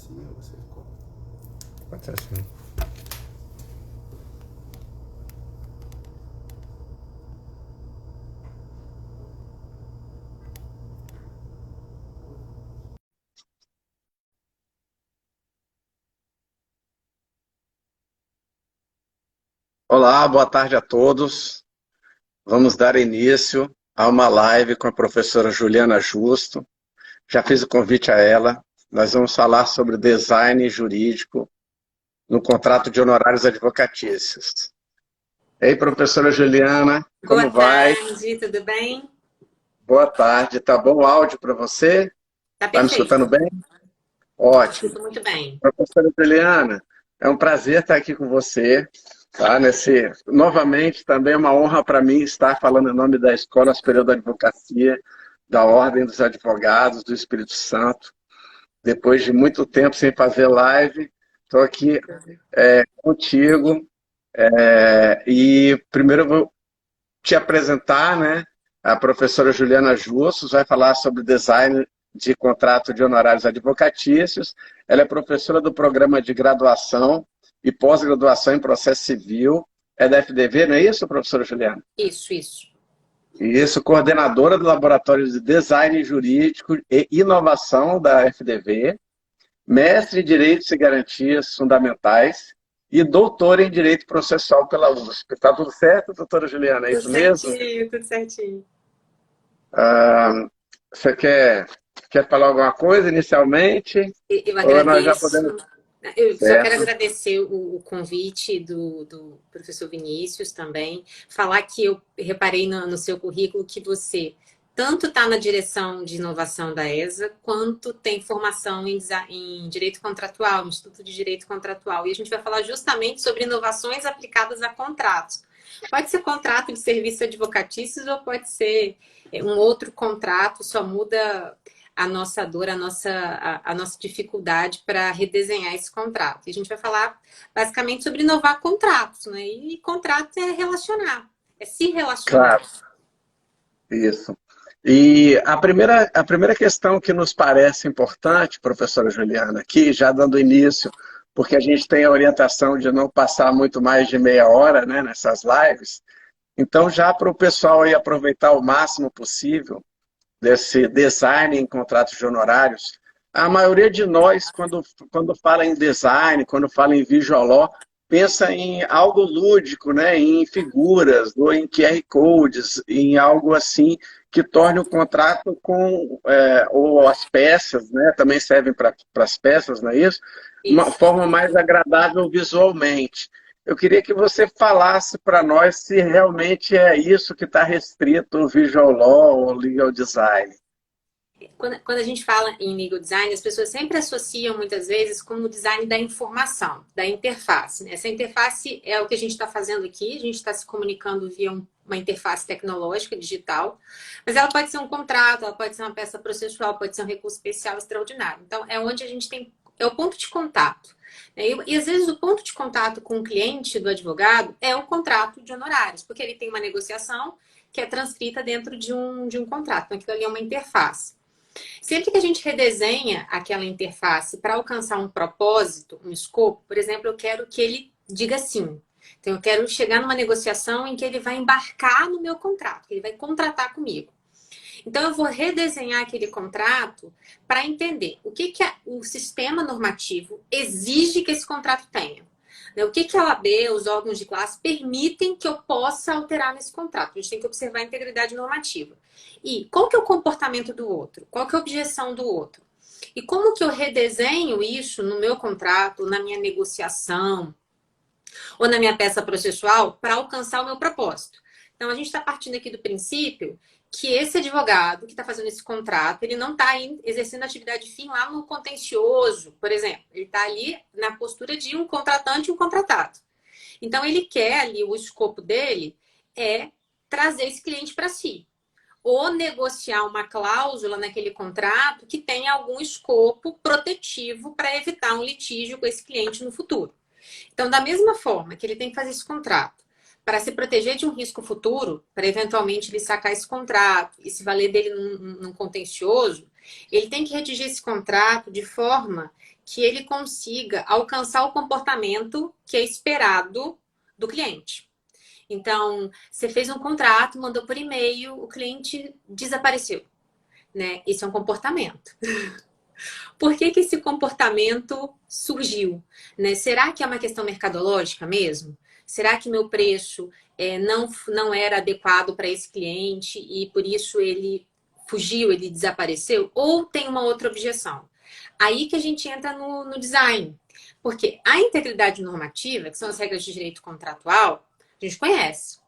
assim ou você ficou? Pode ser assim. Olá, boa tarde a todos. Vamos dar início a uma live com a professora Juliana Justo. Já fiz o convite a ela. Nós vamos falar sobre design jurídico no contrato de honorários advocatícios. Ei, professora Juliana, Boa como vai? tarde, tudo bem? Boa tarde. Tá bom o áudio para você? Tá Tá me escutando perfeito. bem? Te Ótimo. escuto muito bem. Professora Juliana, é um prazer estar aqui com você. Tá? Novamente, também é uma honra para mim estar falando em nome da Escola Superior da Advocacia, da Ordem dos Advogados do Espírito Santo. Depois de muito tempo sem fazer live, estou aqui contigo. E primeiro eu vou te apresentar, né? A professora Juliana Justus vai falar sobre design de contrato de honorários advocatícios. Ela é professora do programa de graduação e pós-graduação em processo civil. É da FDV, não é isso, professora Juliana? Isso. Isso, coordenadora do Laboratório de Design Jurídico e Inovação da FDV, mestre em Direitos e Garantias Fundamentais e doutora em Direito Processual pela USP. Está tudo certo, doutora Juliana? É Tudo isso mesmo? certinho, tudo certinho. Você quer falar alguma coisa inicialmente? Eu Ou nós já agradeço. podemos... Eu só quero Certo. agradecer o convite do professor Vinícius também. Falar que eu reparei no seu currículo que você tanto está na direção de inovação da ESA, quanto tem formação em direito contratual, Instituto de Direito Contratual. E a gente vai falar justamente sobre inovações aplicadas a contratos. Pode ser contrato de serviços advocatícios ou pode ser um outro contrato, só muda a nossa dor, a nossa dificuldade para redesenhar esse contrato. E a gente vai falar basicamente sobre inovar contratos, né? E contrato é relacionar, é se relacionar. Claro, isso. E a primeira questão que nos parece importante, professora Juliana, aqui, já dando início, porque a gente tem a orientação de não passar muito mais de meia hora, né, nessas lives, então já para o pessoal aí aproveitar o máximo possível desse design em contratos de honorários, a maioria de nós, quando fala em design, quando fala em visual law, pensa em algo lúdico, né? Em figuras, ou em QR codes, em algo assim que torne o contrato ou as peças, né? Também servem para as peças, não é isso? Uma Isso. forma mais agradável visualmente. Eu queria que você falasse para nós se realmente é isso que está restrito o Visual Law ou Legal Design. Quando a gente fala em legal design, as pessoas sempre associam muitas vezes com o design da informação, da interface, né? Essa interface é o que a gente está fazendo aqui, a gente está se comunicando via uma interface tecnológica, digital, mas ela pode ser um contrato, ela pode ser uma peça processual, pode ser um recurso especial extraordinário. Então, é onde a gente tem, é o ponto de contato. E às vezes o ponto de contato com o cliente do advogado é o contrato de honorários, porque ele tem uma negociação que é transcrita dentro de um contrato. Então, aquilo ali é uma interface. Sempre que a gente redesenha aquela interface para alcançar um propósito, um escopo, por exemplo, eu quero que ele diga sim. Então, eu quero chegar numa negociação em que ele vai embarcar no meu contrato, que ele vai contratar comigo. Então, eu vou redesenhar aquele contrato para entender o que o sistema normativo exige que esse contrato tenha. O que a OAB, os órgãos de classe, permitem que eu possa alterar nesse contrato. A gente tem que observar a integridade normativa. E qual que é o comportamento do outro? Qual que é a objeção do outro? E como que eu redesenho isso no meu contrato, na minha negociação ou na minha peça processual para alcançar o meu propósito? Então, a gente está partindo aqui do princípio que esse advogado que está fazendo esse contrato, ele não está exercendo atividade fim lá no contencioso, por exemplo. Ele está ali na postura de um contratante e um contratado. Então, ele quer ali, o escopo dele é trazer esse cliente para si. Ou negociar uma cláusula naquele contrato que tenha algum escopo protetivo para evitar um litígio com esse cliente no futuro. Então, da mesma forma que ele tem que fazer esse contrato para se proteger de um risco futuro, para eventualmente ele sacar esse contrato e se valer dele num contencioso, Ele tem que redigir esse contrato de forma que ele consiga alcançar o comportamento que é esperado do cliente. Então, você fez um contrato, mandou por e-mail, o cliente desapareceu, né? Isso é um comportamento. Por que que esse comportamento surgiu, né? Será que é uma questão mercadológica mesmo? Será que meu preço não era adequado para esse cliente e por isso ele fugiu, ele desapareceu? Ou tem uma outra objeção? Aí que a gente entra no design. Porque a integridade normativa, que são as regras de direito contratual, a gente conhece.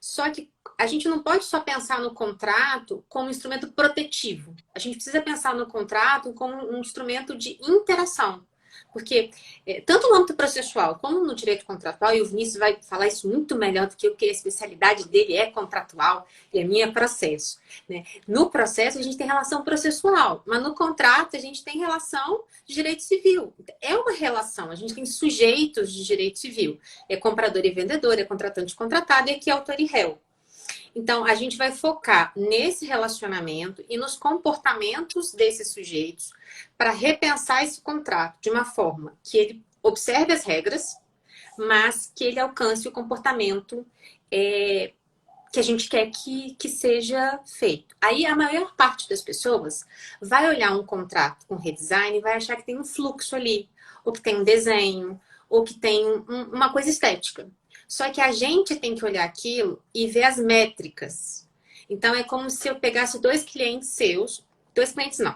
Só que a gente não pode só pensar no contrato como instrumento protetivo. A gente precisa pensar no contrato como um instrumento de interação. Porque tanto no âmbito processual como no direito contratual, e o Vinícius vai falar isso muito melhor do que eu, porque a especialidade dele é contratual e a minha é processo, né? No processo a gente tem relação processual, mas no contrato a gente tem relação de direito civil. É uma relação, a gente tem sujeitos de direito civil. É comprador e vendedor, é contratante e contratado, e aqui é autor e réu. Então, a gente vai focar nesse relacionamento e nos comportamentos desses sujeitos para repensar esse contrato de uma forma que ele observe as regras, mas que ele alcance o comportamento que a gente quer que seja feito. Aí, a maior parte das pessoas vai olhar um contrato com redesign e vai achar que tem um fluxo ali, ou que tem um desenho, ou que tem uma coisa estética. Só que a gente tem que olhar aquilo e ver as métricas. Então, é como se eu pegasse 2 clientes seus. 2 clientes não.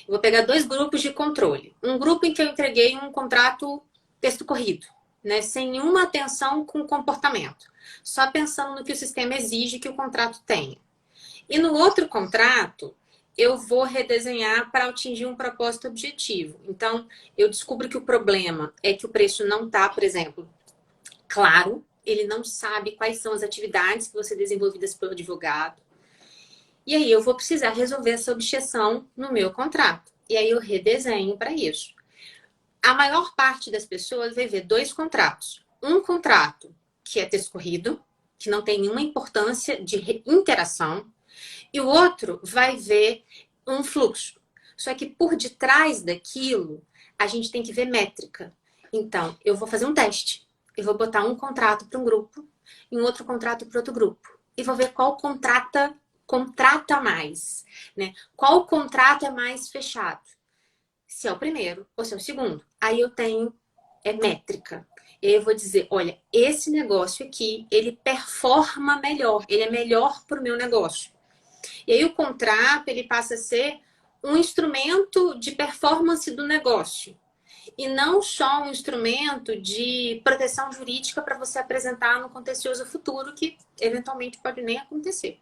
Eu vou pegar 2 grupos de controle. Um grupo em que eu entreguei um contrato texto corrido, né? Sem nenhuma atenção com o comportamento. Só pensando no que o sistema exige que o contrato tenha. E no outro contrato, eu vou redesenhar para atingir um propósito objetivo. Então, eu descubro que o problema é que o preço não está, por exemplo, claro. Ele não sabe quais são as atividades que vão ser desenvolvidas pelo advogado. E aí eu vou precisar resolver essa objeção no meu contrato. E aí eu redesenho para isso. A maior parte das pessoas vai ver 2 contratos. Um contrato que é texto corrido, que não tem nenhuma importância de interação. E o outro vai ver um fluxo. Só que por detrás daquilo, a gente tem que ver métrica. Então, eu vou fazer um teste. Eu vou botar um contrato para um grupo e um outro contrato para outro grupo. E vou ver qual contrata mais, né? Qual contrato é mais fechado. Se é o primeiro ou se é o segundo. Aí eu tenho métrica. E aí eu vou dizer, olha, esse negócio aqui, ele performa melhor. Ele é melhor para o meu negócio. E aí o contrato, ele passa a ser um instrumento de performance do negócio. E não só um instrumento de proteção jurídica para você apresentar no contencioso futuro, que eventualmente pode nem acontecer.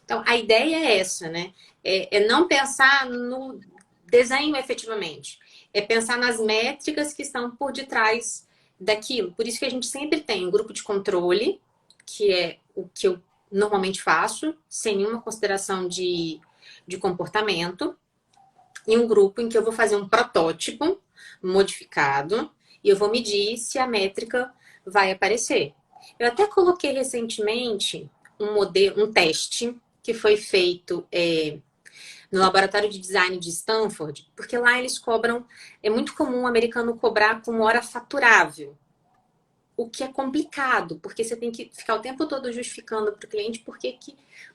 Então, a ideia é essa, né? É não pensar no desenho efetivamente. É pensar nas métricas que estão por detrás daquilo. Por isso que a gente sempre tem um grupo de controle, que é o que eu normalmente faço, sem nenhuma consideração de comportamento, e um grupo em que eu vou fazer um protótipo modificado e eu vou medir se a métrica vai aparecer. Eu até coloquei recentemente um teste que foi feito no laboratório de design de Stanford, porque lá eles cobram, é muito comum o americano cobrar com hora faturável, o que é complicado, porque você tem que ficar o tempo todo justificando para o cliente por que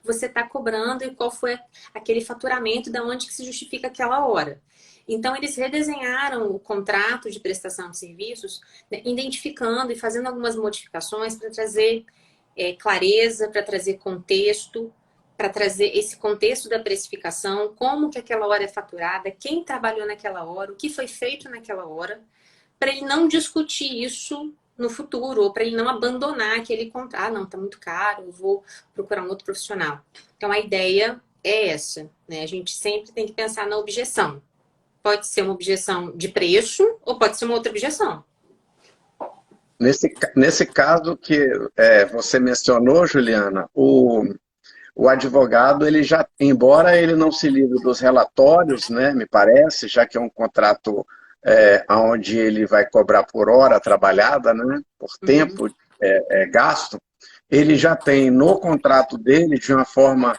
você está cobrando e qual foi aquele faturamento, de onde que se justifica aquela hora. Então, eles redesenharam o contrato de prestação de serviços, né, identificando e fazendo algumas modificações para trazer clareza, para trazer contexto, para trazer esse contexto da precificação, como que aquela hora é faturada, quem trabalhou naquela hora, o que foi feito naquela hora, para ele não discutir isso no futuro, ou para ele não abandonar aquele contrato. Ah, não, tá muito caro, eu vou procurar um outro profissional. Então, a ideia é essa, né? A gente sempre tem que pensar na objeção. Pode ser uma objeção de preço, ou pode ser uma outra objeção. Nesse caso que você mencionou, Juliana, o advogado, ele já, embora ele não se livre dos relatórios, né, me parece, já que é um contrato onde ele vai cobrar por hora trabalhada, né, por tempo gasto, ele já tem no contrato dele, de uma forma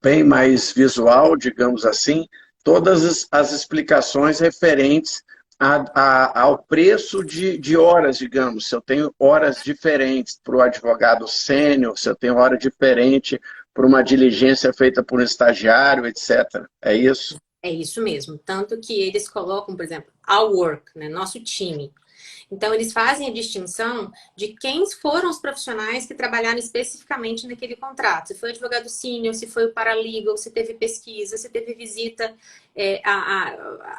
bem mais visual, digamos assim, todas as explicações referentes ao preço de horas, digamos. Se eu tenho horas diferentes para o advogado sênior, se eu tenho hora diferente para uma diligência feita por um estagiário, etc. É isso? É isso mesmo. Tanto que eles colocam, por exemplo, our work, né? Nosso time. Então, eles fazem a distinção de quem foram os profissionais que trabalharam especificamente naquele contrato. Se foi o advogado sênior, se foi o paralegal, se teve pesquisa, se teve visita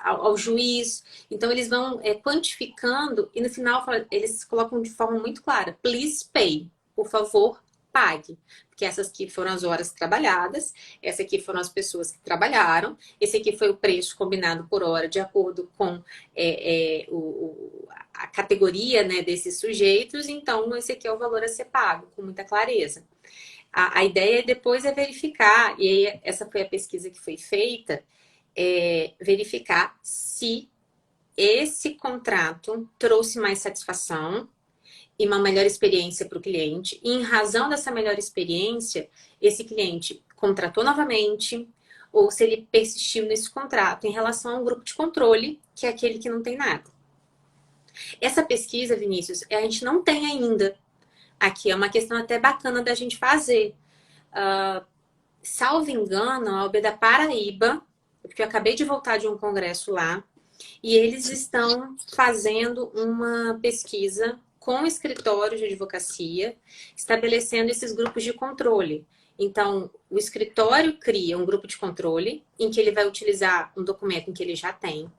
ao juiz. Então, eles vão quantificando e no final eles colocam de forma muito clara: please pay, por favor, pague. Porque essas aqui foram as horas trabalhadas, essa aqui foram as pessoas que trabalharam, esse aqui foi o preço combinado por hora de acordo com a categoria, né, desses sujeitos, então esse aqui é o valor a ser pago, com muita clareza. A ideia depois é verificar, e aí essa foi a pesquisa que foi feita, verificar se esse contrato trouxe mais satisfação e uma melhor experiência para o cliente. E em razão dessa melhor experiência, esse cliente contratou novamente, ou se ele persistiu nesse contrato em relação a um grupo de controle, que é aquele que não tem nada. Essa pesquisa, Vinícius, a gente não tem ainda. Aqui é uma questão até bacana da gente fazer. Salvo engano, a OAB da Paraíba, porque eu acabei de voltar de um congresso lá, e eles estão fazendo uma pesquisa com escritórios de advocacia, estabelecendo esses grupos de controle. Então, o escritório cria um grupo de controle, em que ele vai utilizar um documento em que ele já tem.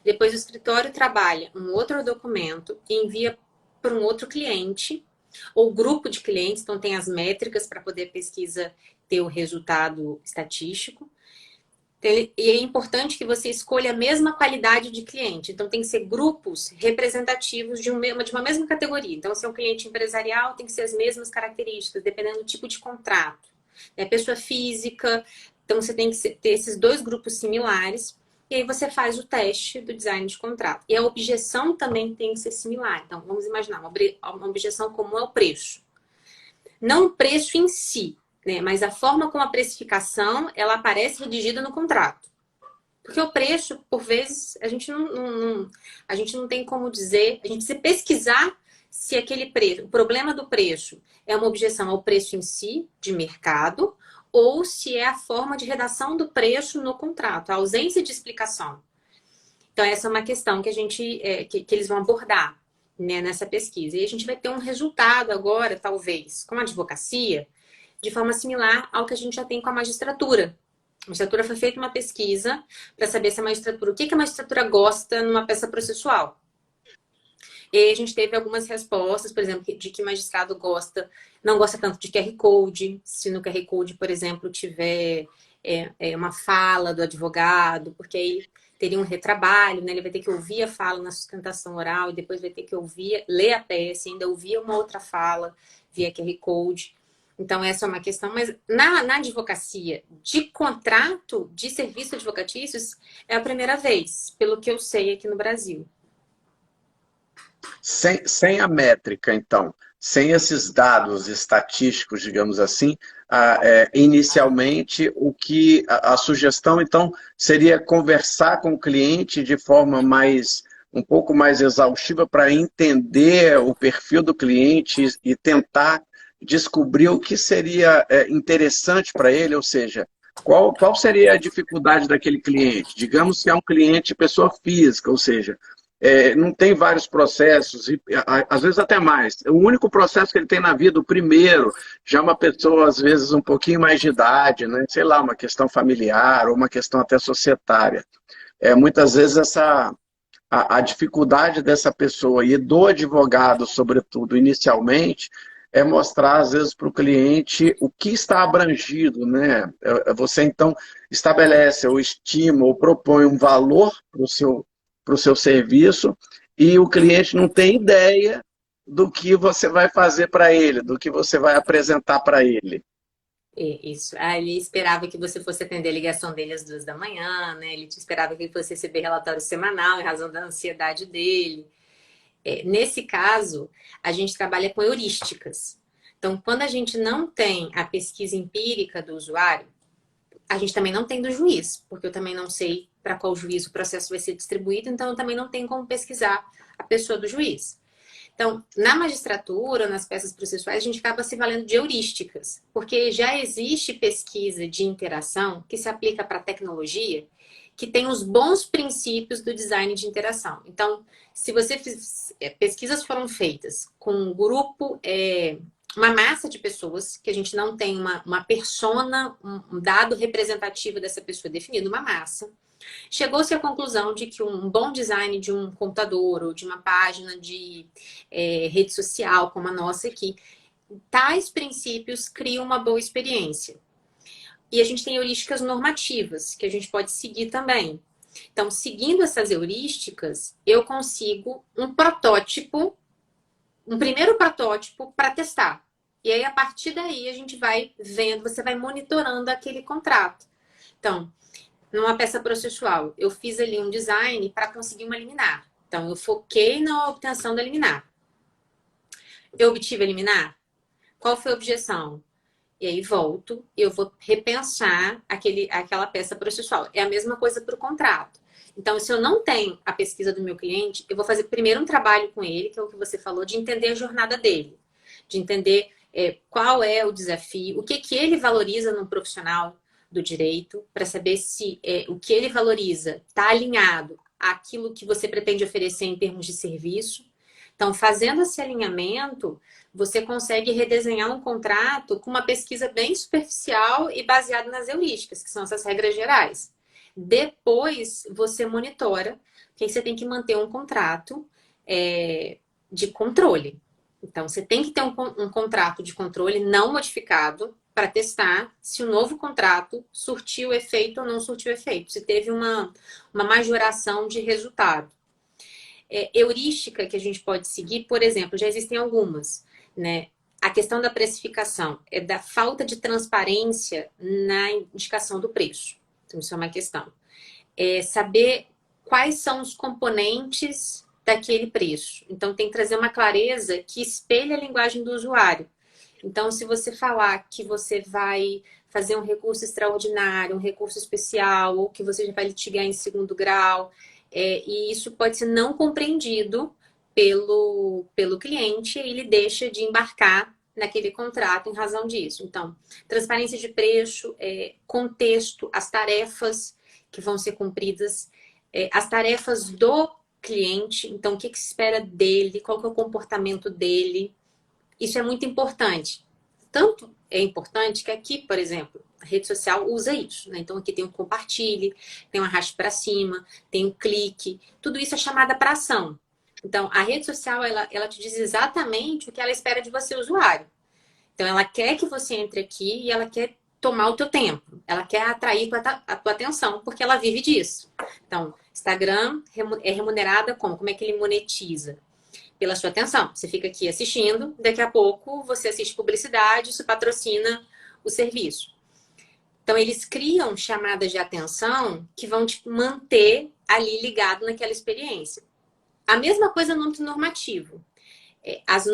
Depois, o escritório trabalha um outro documento e envia para um outro cliente, ou grupo de clientes, então tem as métricas para poder a pesquisa ter o resultado estatístico. E é importante que você escolha a mesma qualidade de cliente. Então, tem que ser grupos representativos de uma mesma categoria. Então, se é um cliente empresarial, tem que ser as mesmas características, dependendo do tipo de contrato. É pessoa física, então você tem que ter esses dois grupos similares. E aí você faz o teste do design de contrato. E a objeção também tem que ser similar. Então, vamos imaginar, uma objeção comum é o preço. Não o preço em si, né, mas a forma como a precificação ela aparece redigida no contrato. Porque o preço, por vezes, a gente não tem como dizer, a gente precisa pesquisar se aquele preço, o problema do preço é uma objeção ao preço em si, de mercado, ou se é a forma de redação do preço no contrato, a ausência de explicação. Então, essa é uma questão que a gente, que eles vão abordar, né, nessa pesquisa. E a gente vai ter um resultado agora, talvez, com a advocacia, de forma similar ao que a gente já tem com a magistratura. A magistratura foi feita uma pesquisa para saber se a magistratura, o que a magistratura gosta numa peça processual. E aí a gente teve algumas respostas, por exemplo, de que magistrado não gosta tanto de QR Code, se no QR Code, por exemplo, tiver uma fala do advogado, porque aí teria um retrabalho, né? Ele vai ter que ouvir a fala na sustentação oral e depois vai ter que ler a peça e ainda ouvir uma outra fala via QR Code. Então, essa é uma questão. Mas na advocacia de contrato de serviços advocatícios é a primeira vez, pelo que eu sei aqui no Brasil. Sem a métrica, então, sem esses dados estatísticos, digamos assim, inicialmente a sugestão, então, seria conversar com o cliente de forma um pouco mais exaustiva para entender o perfil do cliente e tentar descobrir o que seria interessante para ele, ou seja, qual seria a dificuldade daquele cliente? Digamos que é um cliente pessoa física, ou seja, não tem vários processos, e, às vezes até mais. O único processo que ele tem na vida, o primeiro, já é uma pessoa, às vezes, um pouquinho mais de idade, né? Sei lá, uma questão familiar ou uma questão até societária. Muitas vezes a dificuldade dessa pessoa e do advogado, sobretudo, inicialmente, é mostrar, às vezes, para o cliente o que está abrangido, né? Você, então, estabelece ou estima ou propõe um valor para o seu serviço e o cliente não tem ideia do que você vai fazer para ele, do que você vai apresentar para ele. Isso. Ele esperava que você fosse atender a ligação dele às 2 da manhã, né? Ele esperava que ele fosse receber relatório semanal em razão da ansiedade dele. Nesse caso, a gente trabalha com heurísticas. Então, quando a gente não tem a pesquisa empírica do usuário, a gente também não tem do juiz, porque eu também não sei para qual juiz o processo vai ser distribuído, então eu também não tenho como pesquisar a pessoa do juiz. Então, na magistratura, nas peças processuais, a gente acaba se valendo de heurísticas, porque já existe pesquisa de interação que se aplica para a tecnologia, que tem os bons princípios do design de interação. Então, se você pesquisas foram feitas com um grupo, uma massa de pessoas, que a gente não tem uma persona, um dado representativo dessa pessoa definido, uma massa. Chegou-se à conclusão de que um bom design de um computador ou de uma página de rede social, como a nossa aqui, tais princípios criam uma boa experiência. E a gente tem heurísticas normativas, que a gente pode seguir também. Então, seguindo essas heurísticas, eu consigo um protótipo, um primeiro protótipo para testar. E aí, a partir daí, a gente vai vendo, você vai monitorando aquele contrato. Então, numa peça processual, eu fiz ali um design para conseguir uma liminar. Então, eu foquei na obtenção da liminar. Eu obtive a liminar? Qual foi a objeção? E aí volto, eu vou repensar aquela peça processual. É a mesma coisa para o contrato. Então, se eu não tenho a pesquisa do meu cliente, eu vou fazer primeiro um trabalho com ele, que é o que você falou, de entender a jornada dele. De entender qual é o desafio, o que ele valoriza no profissional do direito, para saber se o que ele valoriza está alinhado àquilo que você pretende oferecer em termos de serviço. Então, fazendo esse alinhamento, você consegue redesenhar um contrato com uma pesquisa bem superficial e baseada nas heurísticas, que são essas regras gerais. Depois, você monitora, porque aí você tem que manter um contrato de controle. Então, você tem que ter um contrato de controle não modificado para testar se o novo contrato surtiu efeito ou não surtiu efeito, se teve uma majoração de resultado. Heurística que a gente pode seguir, por exemplo, já existem algumas, né? A questão da precificação é da falta de transparência na indicação do preço. Então, isso é uma questão. Saber quais são os componentes daquele preço. Então, tem que trazer uma clareza que espelhe a linguagem do usuário. Então, se você falar que você vai fazer um recurso extraordinário, um recurso especial, ou que você já vai litigar em segundo grau, e isso pode ser não compreendido pelo cliente, e ele deixa de embarcar naquele contrato em razão disso. Então, transparência de preço, contexto, as tarefas que vão ser cumpridas, as tarefas do cliente, então o que se espera dele, qual que é o comportamento dele. Isso é muito importante. Tanto é importante que aqui, por exemplo, a rede social usa isso, né? Então aqui tem um compartilhe, tem um arraste para cima, tem um clique. Tudo isso é chamada para ação. Então a rede social, ela te diz exatamente o que ela espera de você, usuário. Então ela quer que você entre aqui e ela quer tomar o teu tempo. Ela quer atrair a tua atenção, porque ela vive disso. Então, Instagram é remunerada como? Como é que ele monetiza? Pela sua atenção. Você fica aqui assistindo, daqui a pouco você assiste publicidade, isso patrocina o serviço. Então, eles criam chamadas de atenção que vão te manter ali ligado naquela experiência. A mesma coisa no âmbito normativo. Os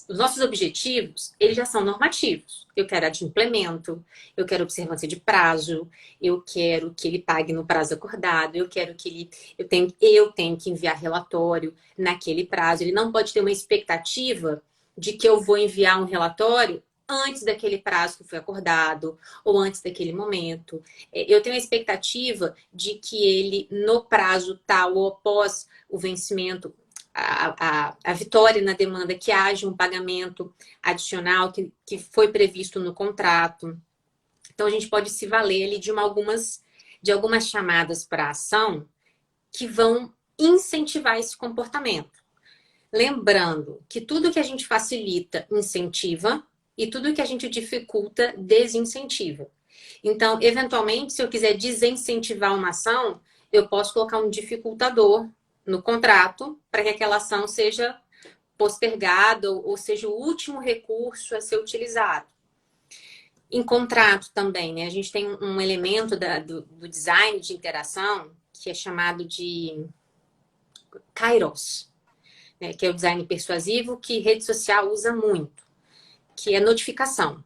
nossos objetivos, eles já são normativos. Eu quero adimplemento, eu quero observância de prazo, eu quero que ele pague no prazo acordado, eu quero que eu tenho que enviar relatório naquele prazo. Ele não pode ter uma expectativa de que eu vou enviar um relatório antes daquele prazo que foi acordado ou antes daquele momento. Eu tenho a expectativa de que ele, no prazo tal ou após o vencimento, a vitória na demanda, que haja um pagamento adicional que foi previsto no contrato. Então, a gente pode se valer ali de algumas chamadas para ação que vão incentivar esse comportamento. Lembrando que tudo que a gente facilita, incentiva, e tudo que a gente dificulta, desincentiva. Então, eventualmente, se eu quiser desincentivar uma ação, eu posso colocar um dificultador no contrato para que aquela ação seja postergada ou seja o último recurso a ser utilizado. Em contrato também, né? A gente tem um elemento do design de interação que é chamado de Kairos. né, que é o design persuasivo, que rede social usa muito, que é notificação.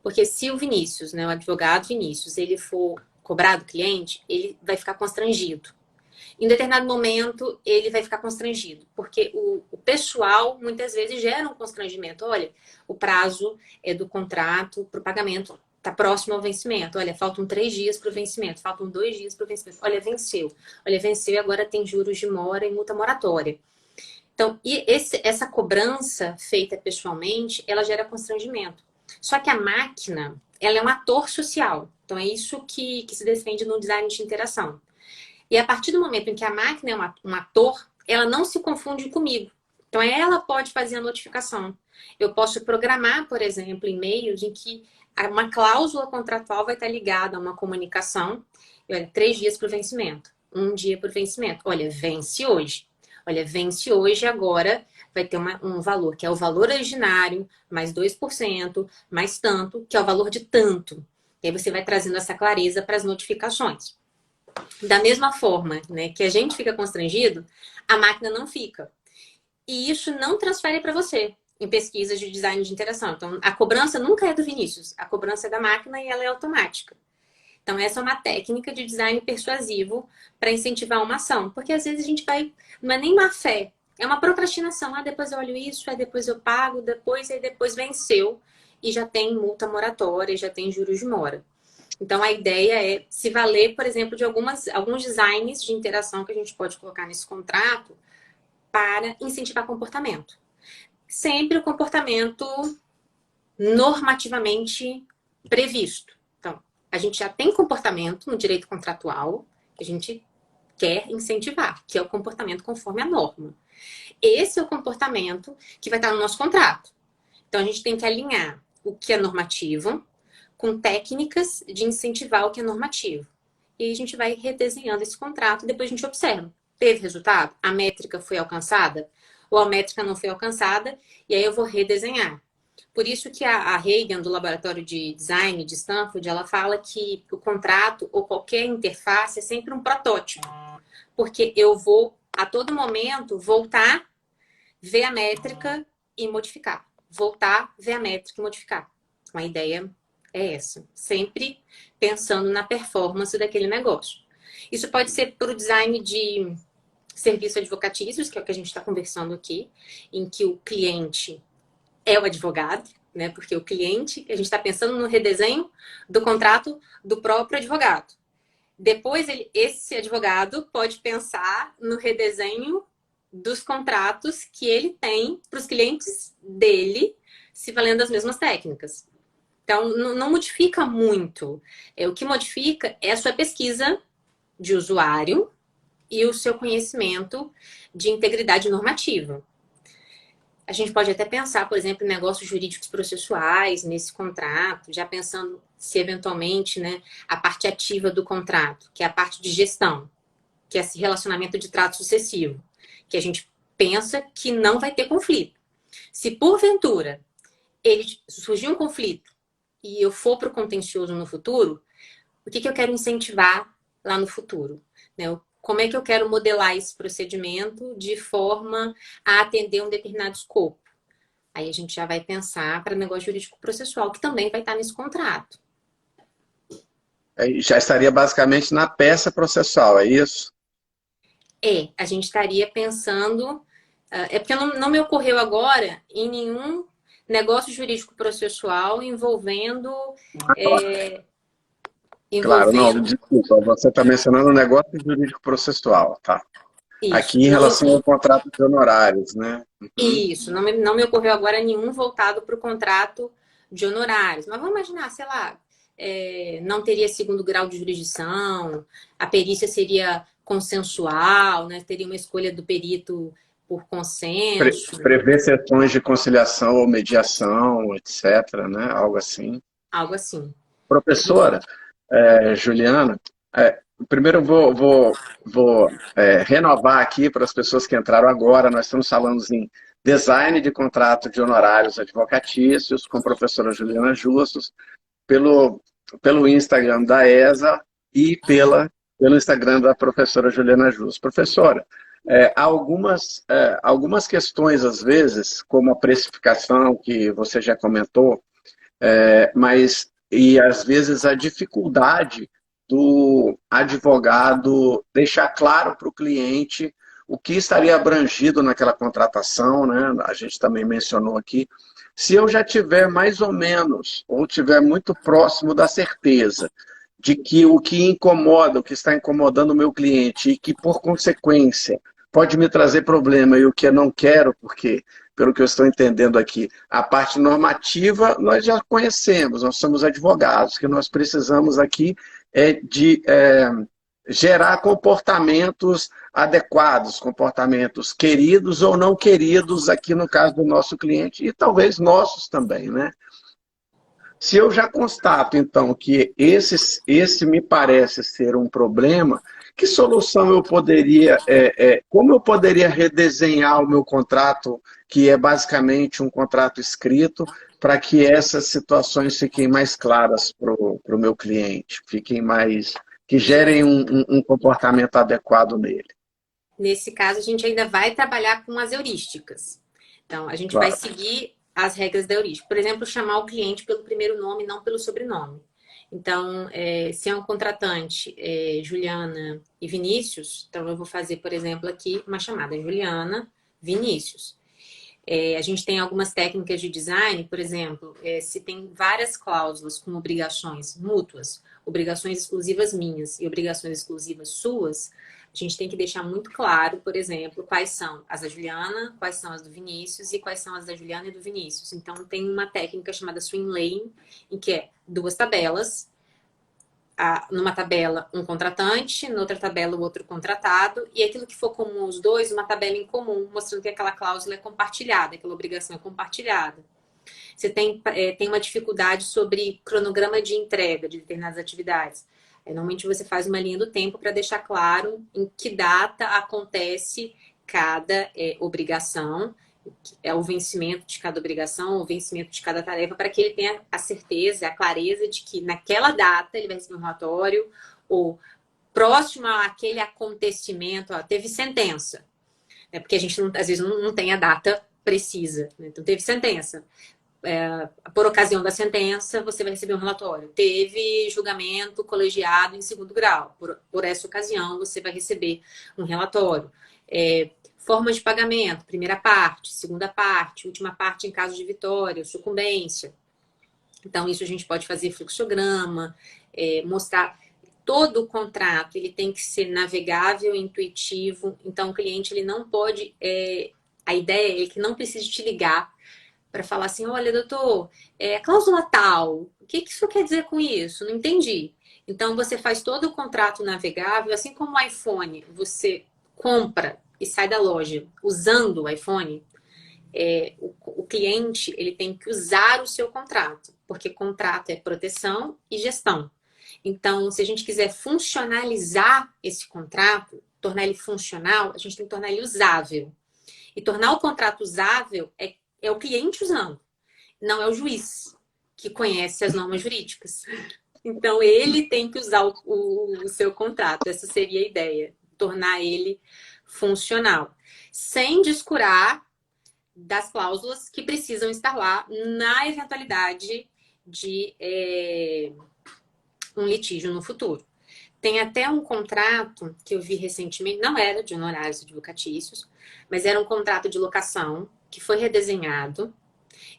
Porque se o Vinícius, né, o advogado Vinícius, ele for cobrar do cliente, ele vai ficar constrangido. Em determinado momento, ele vai ficar constrangido, porque o pessoal, muitas vezes, gera um constrangimento. Olha, o prazo do contrato para o pagamento está próximo ao vencimento. Olha, faltam 3 dias para o vencimento, faltam 2 dias para o vencimento. Olha, venceu. Olha, venceu e agora tem juros de mora e multa moratória. Então, essa cobrança feita pessoalmente, ela gera constrangimento. Só que a máquina, ela é um ator social. Então, é isso que se defende no design de interação. E a partir do momento em que a máquina é um ator, ela não se confunde comigo. Então, ela pode fazer a notificação. Eu posso programar, por exemplo, e-mails em que uma cláusula contratual vai estar ligada a uma comunicação. E, olha, 3 dias para o vencimento, 1 dia para o vencimento. Olha, vence hoje. Olha, vence hoje, agora vai ter um valor, que é o valor originário, mais 2%, mais tanto, que é o valor de tanto. E aí você vai trazendo essa clareza para as notificações. Da mesma forma, né, que a gente fica constrangido, a máquina não fica. E isso não transfere para você em pesquisas de design de interação. Então, a cobrança nunca é do Vinícius, a cobrança é da máquina e ela é automática. Então, essa é uma técnica de design persuasivo para incentivar uma ação. Porque às vezes a gente vai, não é nem má fé, é uma procrastinação. Ah, depois eu olho isso, aí depois eu pago, aí depois venceu e já tem multa moratória, já tem juros de mora. Então, a ideia é se valer, por exemplo, de alguns designs de interação que a gente pode colocar nesse contrato para incentivar comportamento. Sempre o comportamento normativamente previsto. Então, a gente já tem comportamento no direito contratual que a gente quer incentivar, que é o comportamento conforme a norma. Esse é o comportamento que vai estar no nosso contrato. Então, a gente tem que alinhar o que é normativo com técnicas de incentivar o que é normativo. E aí a gente vai redesenhando esse contrato e depois a gente observa. Teve resultado? A métrica foi alcançada? Ou a métrica não foi alcançada? E aí eu vou redesenhar. Por isso que a Reagan, do Laboratório de Design de Stanford, ela fala que o contrato ou qualquer interface é sempre um protótipo. Porque eu vou, a todo momento, voltar, ver a métrica e modificar. Voltar, ver a métrica e modificar. Uma ideia é essa. Sempre pensando na performance daquele negócio. Isso pode ser para o design de serviços advocatícios, que é o que a gente está conversando aqui, em que o cliente é o advogado, né? Porque o cliente, a gente está pensando no redesenho do contrato do próprio advogado. Depois, esse advogado pode pensar no redesenho dos contratos que ele tem para os clientes dele, se valendo das mesmas técnicas. Então, não modifica muito. O que modifica é a sua pesquisa de usuário e o seu conhecimento de integridade normativa. A gente pode até pensar, por exemplo, em negócios jurídicos processuais nesse contrato, já pensando se eventualmente, né, a parte ativa do contrato, que é a parte de gestão, que é esse relacionamento de trato sucessivo, que a gente pensa que não vai ter conflito. Se porventura surgir um conflito e eu for para o contencioso no futuro, o que eu quero incentivar lá no futuro? Né? Como é que eu quero modelar esse procedimento de forma a atender um determinado escopo? Aí a gente já vai pensar para negócio jurídico processual, que também vai estar nesse contrato. Já estaria basicamente na peça processual, é isso? A gente estaria pensando... É porque não me ocorreu agora em nenhum negócio jurídico processual envolvendo... Claro, não, desculpa, você está mencionando o negócio jurídico processual, tá? Isso. Aqui em relação ao contrato de honorários, né? Isso, não me ocorreu agora nenhum voltado para o contrato de honorários. Mas vamos imaginar, sei lá, não teria segundo grau de jurisdição, a perícia seria consensual, né? Teria uma escolha do perito por consenso. Prever sessões de conciliação ou mediação, etc., né? Algo assim. Algo assim. Professora, Juliana, primeiro eu vou renovar aqui para as pessoas que entraram agora. Nós estamos falando em design de contrato de honorários advocatícios com a professora Juliana Justus, pelo Instagram da ESA e pelo Instagram da professora Juliana Justus. Professora, Algumas questões, às vezes, como a precificação, que você já comentou, e às vezes a dificuldade do advogado deixar claro para o cliente o que estaria abrangido naquela contratação, né? A gente também mencionou aqui. Se eu já tiver mais ou menos, ou tiver muito próximo da certeza de que o que incomoda, o que está incomodando o meu cliente e que, por consequência, pode me trazer problema e o que eu não quero, porque, pelo que eu estou entendendo aqui, a parte normativa nós já conhecemos, nós somos advogados, o que nós precisamos aqui de gerar comportamentos adequados, comportamentos queridos ou não queridos, aqui no caso do nosso cliente, e talvez nossos também, né? Se eu já constato, então, que esse me parece ser um problema, que solução eu poderia, como eu poderia redesenhar o meu contrato, que é basicamente um contrato escrito, para que essas situações fiquem mais claras para o meu cliente, fiquem mais, que gerem um comportamento adequado nele. Nesse caso, a gente ainda vai trabalhar com as heurísticas. Então, a gente vai Claro. seguir as regras da heurística. Por exemplo, chamar o cliente pelo primeiro nome, não pelo sobrenome. Então, se é um contratante, Juliana e Vinícius, então eu vou fazer, por exemplo, aqui uma chamada Juliana Vinícius. A gente tem algumas técnicas de design, por exemplo, se tem várias cláusulas com obrigações mútuas, obrigações exclusivas minhas e obrigações exclusivas suas, a gente tem que deixar muito claro, por exemplo, quais são as da Juliana, quais são as do Vinícius e quais são as da Juliana e do Vinícius. Então, tem uma técnica chamada swim lane, em que é duas tabelas, numa tabela um contratante, noutra tabela o outro contratado, e aquilo que for comum aos dois, uma tabela em comum, mostrando que aquela cláusula é compartilhada, aquela obrigação é compartilhada. Você tem uma dificuldade sobre cronograma de entrega de determinadas atividades. Normalmente você faz uma linha do tempo para deixar claro em que data acontece cada obrigação, o vencimento de cada obrigação, o vencimento de cada tarefa, para que ele tenha a certeza, a clareza de que naquela data ele vai receber um relatório, ou próximo àquele acontecimento, teve sentença. Porque a gente, às vezes, não tem a data precisa. Né? Então, teve sentença. Por ocasião da sentença, você vai receber um relatório. Teve julgamento colegiado em segundo grau. Por essa ocasião, você vai receber um relatório. Forma de pagamento, primeira parte, segunda parte, última parte em caso de vitória, sucumbência. Então, isso a gente pode fazer fluxograma, mostrar todo o contrato, ele tem que ser navegável, intuitivo. Então, o cliente, ele não pode... a ideia é que não precise te ligar para falar assim, olha, doutor, cláusula tal, o que isso quer dizer com isso? Não entendi. Então, você faz todo o contrato navegável, assim como o iPhone, você compra e sai da loja usando o iPhone, o cliente ele tem que usar o seu contrato, porque contrato é proteção e gestão. Então, se a gente quiser funcionalizar esse contrato, tornar ele funcional, a gente tem que tornar ele usável. E tornar o contrato usável é o cliente usando, não é o juiz que conhece as normas jurídicas. Então, ele tem que usar o seu contrato. Essa seria a ideia, tornar ele funcional. Sem descurar das cláusulas que precisam estar lá na eventualidade de um litígio no futuro. Tem até um contrato que eu vi recentemente, não era de honorários advocatícios, mas era um contrato de locação que foi redesenhado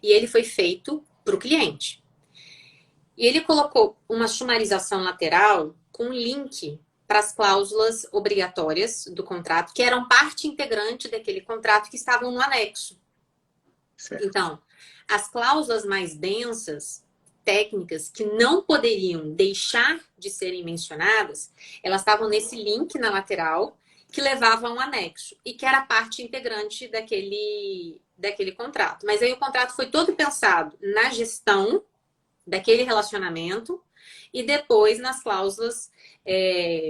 e ele foi feito para o cliente. E ele colocou uma sumarização lateral com um link para as cláusulas obrigatórias do contrato, que eram parte integrante daquele contrato que estavam no anexo. Certo. Então, as cláusulas mais densas, técnicas, que não poderiam deixar de serem mencionadas, elas estavam nesse link na lateral, que levava a um anexo, e que era parte integrante daquele contrato. Mas aí o contrato foi todo pensado na gestão daquele relacionamento e depois nas cláusulas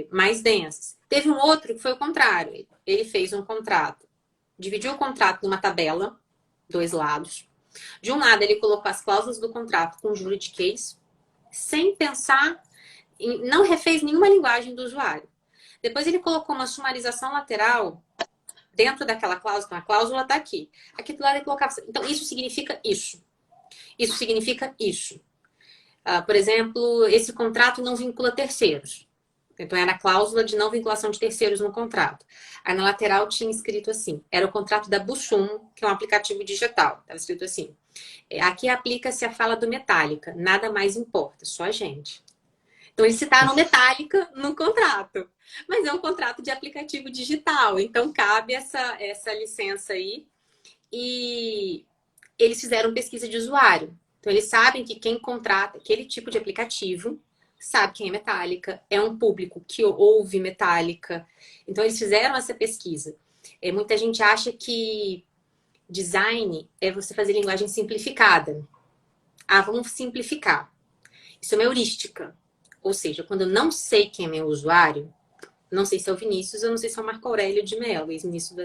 mais densas. Teve um outro que foi o contrário. Ele fez um contrato, dividiu o contrato numa tabela, 2 lados. De um lado, ele colocou as cláusulas do contrato com juridiquês, sem pensar, não refez nenhuma linguagem do usuário. Depois ele colocou uma sumarização lateral dentro daquela cláusula, então a cláusula está aqui. Aqui do lado ele colocava. Então, isso significa isso. Isso significa isso. Por exemplo, esse contrato não vincula terceiros. Então, era a cláusula de não vinculação de terceiros no contrato. Aí, na lateral, tinha escrito assim. Era o contrato da Buxum, que é um aplicativo digital. Estava escrito assim. Aqui aplica-se a fala do Metallica. Nada mais importa, só a gente. Então, eles citaram Metallica no contrato. Mas é um contrato de aplicativo digital. Então, cabe essa licença aí. E eles fizeram pesquisa de usuário. Então, eles sabem que quem contrata aquele tipo de aplicativo sabe quem é Metallica, é um público que ouve Metallica. Então, eles fizeram essa pesquisa. Muita gente acha que design é você fazer linguagem simplificada. Vamos simplificar. Isso é uma heurística. Ou seja, quando eu não sei quem é meu usuário, não sei se é o Vinícius, eu não sei se é o Marco Aurélio de Mello, ex-ministro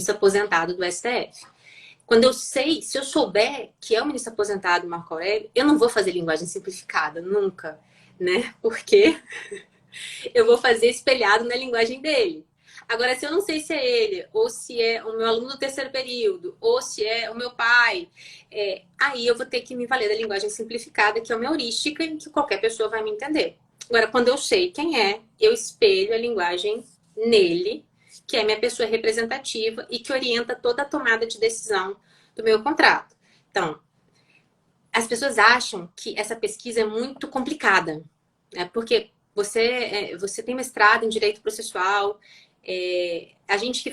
aposentado do STF. Quando eu sei, se eu souber que é o ministro aposentado Marco Aurélio, eu não vou fazer linguagem simplificada, nunca, né? Porque eu vou fazer espelhado na linguagem dele. Agora, se eu não sei se é ele, ou se é o meu aluno do terceiro período, ou se é o meu pai, aí eu vou ter que me valer da linguagem simplificada, que é uma heurística em que qualquer pessoa vai me entender. Agora, quando eu sei quem é, eu espelho a linguagem nele, que é minha pessoa representativa e que orienta toda a tomada de decisão do meu contrato. Então, as pessoas acham que essa pesquisa é muito complicada, né? Porque você tem mestrado em direito processual, a gente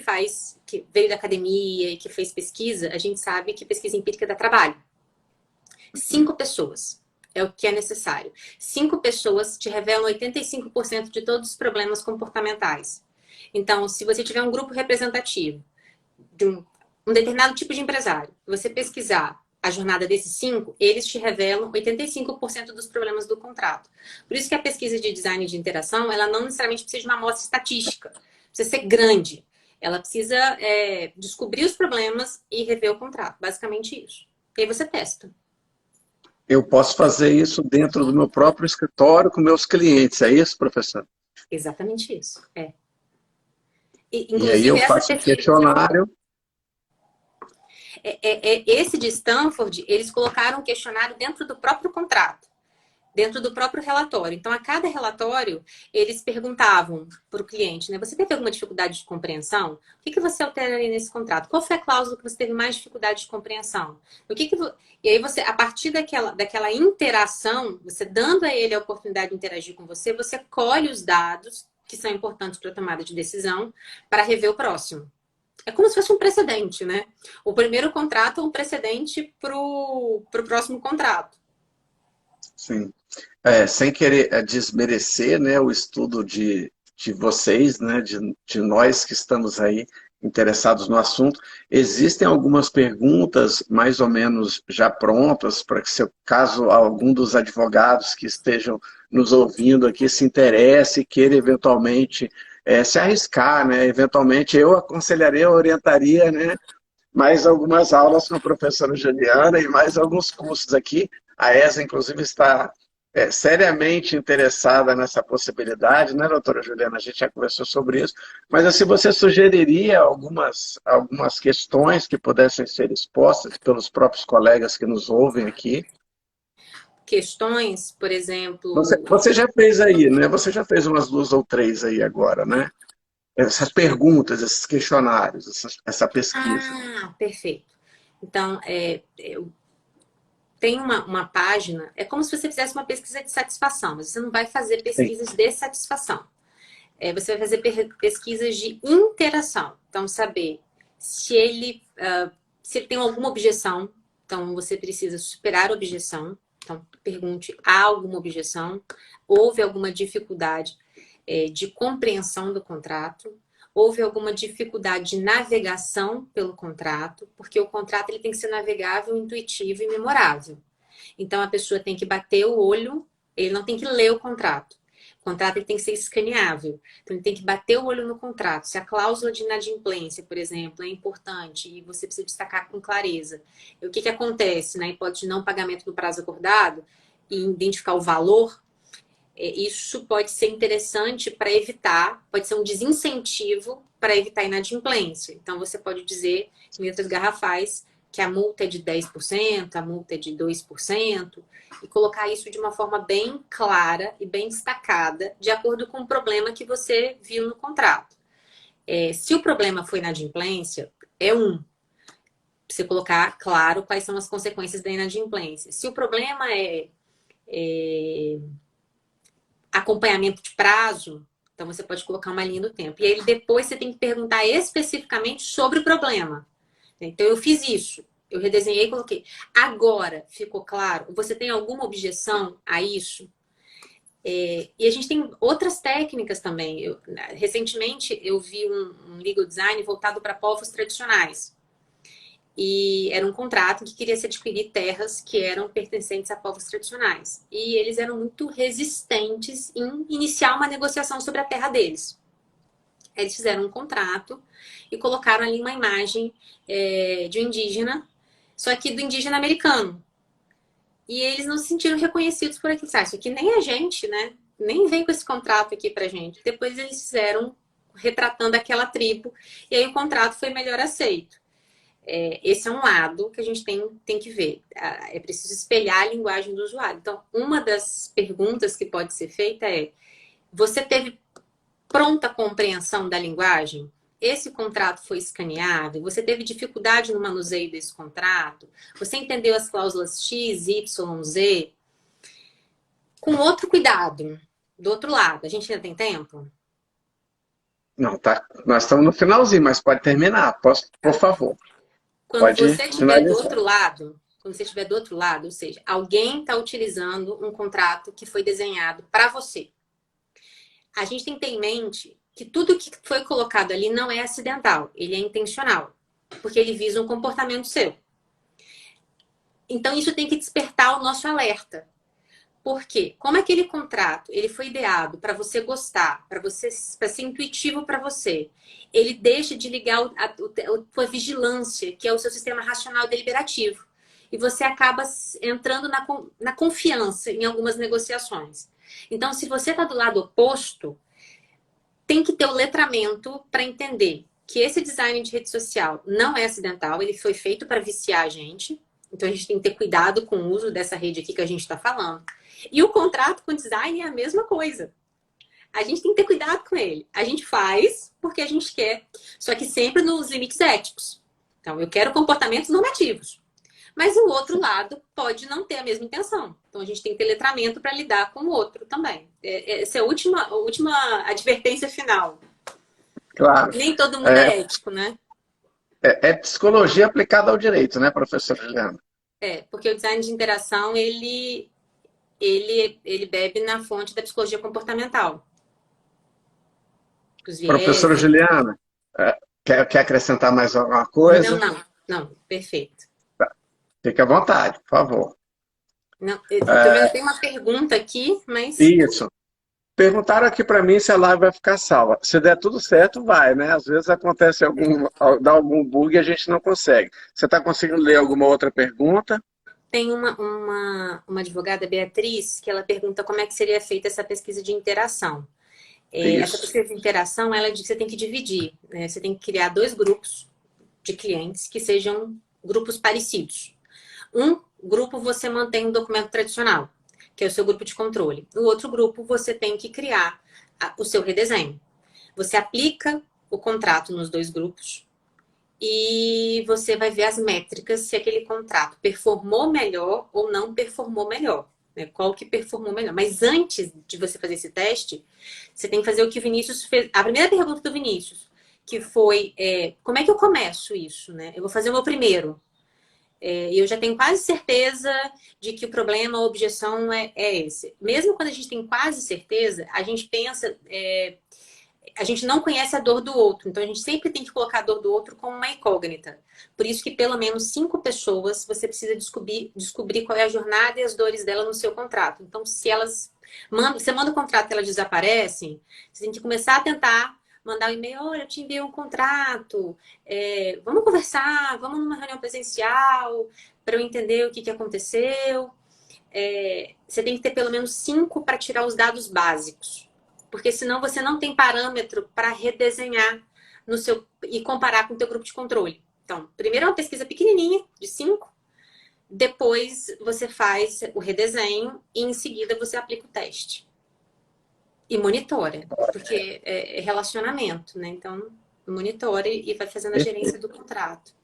que veio da academia e que fez pesquisa, a gente sabe que pesquisa empírica dá trabalho. 5 pessoas é o que é necessário. 5 pessoas te revelam 85% de todos os problemas comportamentais. Então, se você tiver um grupo representativo de um determinado tipo de empresário, você pesquisar a jornada desses 5, eles te revelam 85% dos problemas do contrato. Por isso que a pesquisa de design de interação, ela não necessariamente precisa de uma amostra estatística. Precisa ser grande. Ela precisa descobrir os problemas e rever o contrato. Basicamente isso. E aí você testa. Eu posso fazer isso dentro do meu próprio escritório com meus clientes, é isso, professor? Exatamente isso. E aí eu faço um questionário. Esse de Stanford, eles colocaram um questionário dentro do próprio contrato, dentro do próprio relatório. Então, a cada relatório, eles perguntavam para o cliente, né? Você teve alguma dificuldade de compreensão? O que você alteraria nesse contrato? Qual foi a cláusula que você teve mais dificuldade de compreensão? E aí você, a partir daquela interação, você dando a ele a oportunidade de interagir com você, você colhe os dados que são importantes para a tomada de decisão para rever o próximo. É como se fosse um precedente, né? O primeiro contrato é um precedente para o próximo contrato. Sim. Sem querer desmerecer, né, o estudo de vocês, né, de nós que estamos aí interessados no assunto, existem algumas perguntas mais ou menos já prontas para que, caso algum dos advogados que estejam nos ouvindo aqui se interesse e queira eventualmente se arriscar, né, eventualmente eu aconselharia, orientaria, né, mais algumas aulas com a professora Juliana e mais alguns cursos aqui. A ESA, inclusive, está seriamente interessada nessa possibilidade, né, doutora Juliana? A gente já conversou sobre isso. Mas, assim, você sugeriria algumas questões que pudessem ser expostas pelos próprios colegas que nos ouvem aqui? Questões, por exemplo... Você já fez aí, né? Você já fez umas 2 ou 3 aí agora, né? Essas perguntas, esses questionários, essa pesquisa. Perfeito. Então, tem uma página, é como se você fizesse uma pesquisa de satisfação, mas você não vai fazer pesquisas de satisfação. Você vai fazer pesquisas de interação. Então, saber se ele tem alguma objeção, então você precisa superar a objeção. Então, pergunte, há alguma objeção? Houve alguma dificuldade de compreensão do contrato? Houve alguma dificuldade de navegação pelo contrato? Porque o contrato ele tem que ser navegável, intuitivo e memorável. Então, a pessoa tem que bater o olho, ele não tem que ler o contrato. O contrato ele tem que ser escaneável. Então, ele tem que bater o olho no contrato. Se a cláusula de inadimplência, por exemplo, é importante e você precisa destacar com clareza. E o que acontece na hipótese de não pagamento do prazo acordado e identificar o valor, isso pode ser interessante para evitar, pode ser um desincentivo para evitar inadimplência. Então, você pode dizer, em letras garrafais, que a multa é de 10%, a multa é de 2%, e colocar isso de uma forma bem clara e bem destacada, de acordo com o problema que você viu no contrato. Se o problema foi inadimplência, você colocar claro quais são as consequências da inadimplência. Se o problema é acompanhamento de prazo, então você pode colocar uma linha do tempo. E aí depois você tem que perguntar especificamente sobre o problema. Então eu fiz isso, eu redesenhei e coloquei. Agora, ficou claro? Você tem alguma objeção a isso? E a gente tem outras técnicas também. Recentemente eu vi um legal design voltado para povos tradicionais. E era um contrato que queria se adquirir terras que eram pertencentes a povos tradicionais. E eles eram muito resistentes em iniciar uma negociação sobre a terra deles. Eles fizeram um contrato e colocaram ali uma imagem de um indígena, só que do indígena americano. E eles não se sentiram reconhecidos por aquilo. Isso aqui nem a gente, né? Nem vem com esse contrato aqui pra gente. Depois eles fizeram retratando aquela tribo e aí o contrato foi melhor aceito. Esse é um lado que a gente tem que ver. É preciso espelhar a linguagem do usuário. Então, uma das perguntas que pode ser feita é: você teve pronta compreensão da linguagem? Esse contrato foi escaneado? Você teve dificuldade no manuseio desse contrato? Você entendeu as cláusulas X, Y, Z? Com outro cuidado, do outro lado. A gente ainda tem tempo? Não, tá. Nós estamos no finalzinho, mas pode terminar. Posso, por favor. Quando Pode você estiver do finalizar. outro lado, ou seja, alguém está utilizando um contrato que foi desenhado para você. A gente tem que ter em mente que tudo que foi colocado ali não é acidental, ele é intencional, porque ele visa um comportamento seu. Então isso tem que despertar o nosso alerta. Por quê? Como aquele contrato ele foi ideado para você gostar, para ser intuitivo para você, ele deixa de ligar a vigilância, que é o seu sistema racional deliberativo. E você acaba entrando na confiança em algumas negociações. Então, se você está do lado oposto, tem que ter o letramento para entender que esse design de rede social não é acidental, ele foi feito para viciar a gente. Então, a gente tem que ter cuidado com o uso dessa rede aqui que a gente está falando. E o contrato com design é a mesma coisa. A gente tem que ter cuidado com ele. A gente faz porque a gente quer, só que sempre nos limites éticos. Então, eu quero comportamentos normativos. Mas o outro lado pode não ter a mesma intenção. Então, a gente tem que ter letramento para lidar com o outro também. Essa é a última advertência final. Claro. Nem todo mundo é ético, né? É psicologia aplicada ao direito, né, professora Juliana? Porque o design de interação, ele bebe na fonte da psicologia comportamental. Os Professora viés. Juliana, quer acrescentar mais alguma coisa? Não, perfeito. Fique à vontade, por favor. Não, eu tô vendo que tem uma pergunta aqui, mas Isso. Perguntaram aqui para mim se a live vai ficar salva. Se der tudo certo, vai, né? Às vezes acontece dá algum bug e a gente não consegue. Você está conseguindo ler alguma outra pergunta? tem uma advogada, Beatriz, que ela pergunta como é que seria feita essa pesquisa de interação. Essa pesquisa de interação, ela diz que você tem que dividir, né? Você tem que criar 2 grupos de clientes que sejam grupos parecidos. Um grupo você mantém um documento tradicional, que é o seu grupo de controle. No outro grupo, você tem que criar o seu redesenho. Você aplica o contrato nos 2 grupos e você vai ver as métricas se aquele contrato performou melhor ou não performou melhor. Né? Qual que performou melhor. Mas antes de você fazer esse teste, você tem que fazer o que o Vinícius fez. A primeira pergunta do Vinícius, que foi como é que eu começo isso? Né? Eu vou fazer o meu primeiro. E eu já tenho quase certeza de que o problema, a objeção é esse. Mesmo quando a gente tem quase certeza, a gente pensa... a gente não conhece a dor do outro. Então, a gente sempre tem que colocar a dor do outro como uma incógnita. Por isso que pelo menos 5 pessoas você precisa descobrir qual é a jornada e as dores dela no seu contrato. Então, se elas... Você manda o contrato e elas desaparecem, você tem que começar a tentar mandar um e-mail: olha, eu te enviei um contrato, vamos conversar, vamos numa reunião presencial para eu entender o que aconteceu. você tem que ter pelo menos 5 para tirar os dados básicos. Porque senão você não tem parâmetro para redesenhar e comparar com o teu grupo de controle. Então, primeiro é uma pesquisa pequenininha, de 5. Depois você faz o redesenho e em seguida você aplica o teste. E monitora, porque é relacionamento, né? Então, monitora e vai fazendo a gerência do contrato.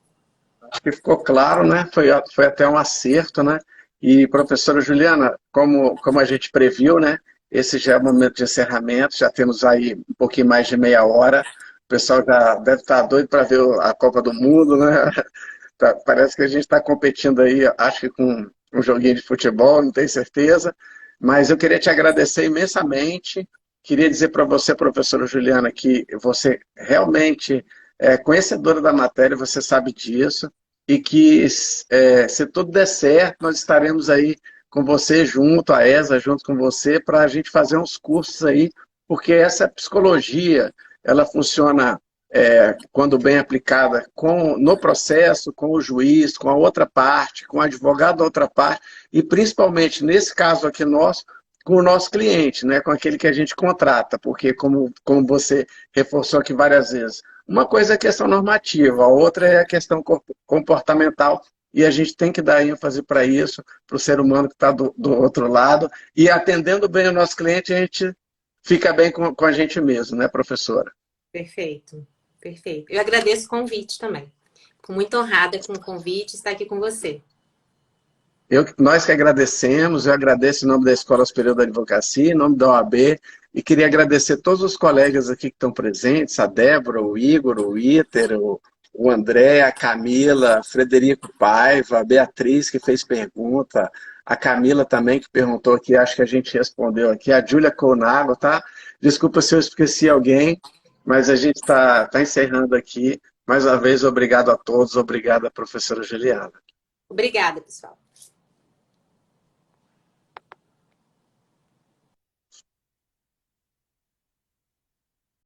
Acho que ficou claro, né? Foi até um acerto, né? E, professora Juliana, como a gente previu, né? Esse já é o momento de encerramento, já temos aí um pouquinho mais de meia hora. O pessoal já deve estar doido para ver a Copa do Mundo, né? Parece que a gente está competindo aí, acho que com um joguinho de futebol, não tenho certeza. Mas eu queria te agradecer imensamente. Queria dizer para você, professora Juliana, que você realmente é conhecedora da matéria, você sabe disso, e que se tudo der certo, nós estaremos aí com você junto, a ESA junto com você, para a gente fazer uns cursos aí, porque essa psicologia, ela funciona quando bem aplicada no processo, com o juiz, com a outra parte, com o advogado da outra parte, e principalmente nesse caso aqui nosso, com o nosso cliente, né, com aquele que a gente contrata, porque como você reforçou aqui várias vezes, uma coisa é a questão normativa, a outra é a questão comportamental, e a gente tem que dar ênfase para isso, para o ser humano que está do outro lado, e atendendo bem o nosso cliente, a gente fica bem com a gente mesmo, né, professora? Perfeito, perfeito. Eu agradeço o convite também. Fico muito honrada com o convite, estar aqui com você. Nós que agradecemos, eu agradeço em nome da Escola Superior da Advocacia, em nome da OAB, e queria agradecer todos os colegas aqui que estão presentes, a Débora, o Igor, o Iter, o André, a Camila, Frederico Paiva, a Beatriz que fez pergunta, a Camila também que perguntou aqui, acho que a gente respondeu aqui, a Júlia Conago, tá? Desculpa se eu esqueci alguém, mas a gente está encerrando aqui. Mais uma vez, obrigado a todos, obrigado à professora Juliana. Obrigada, pessoal.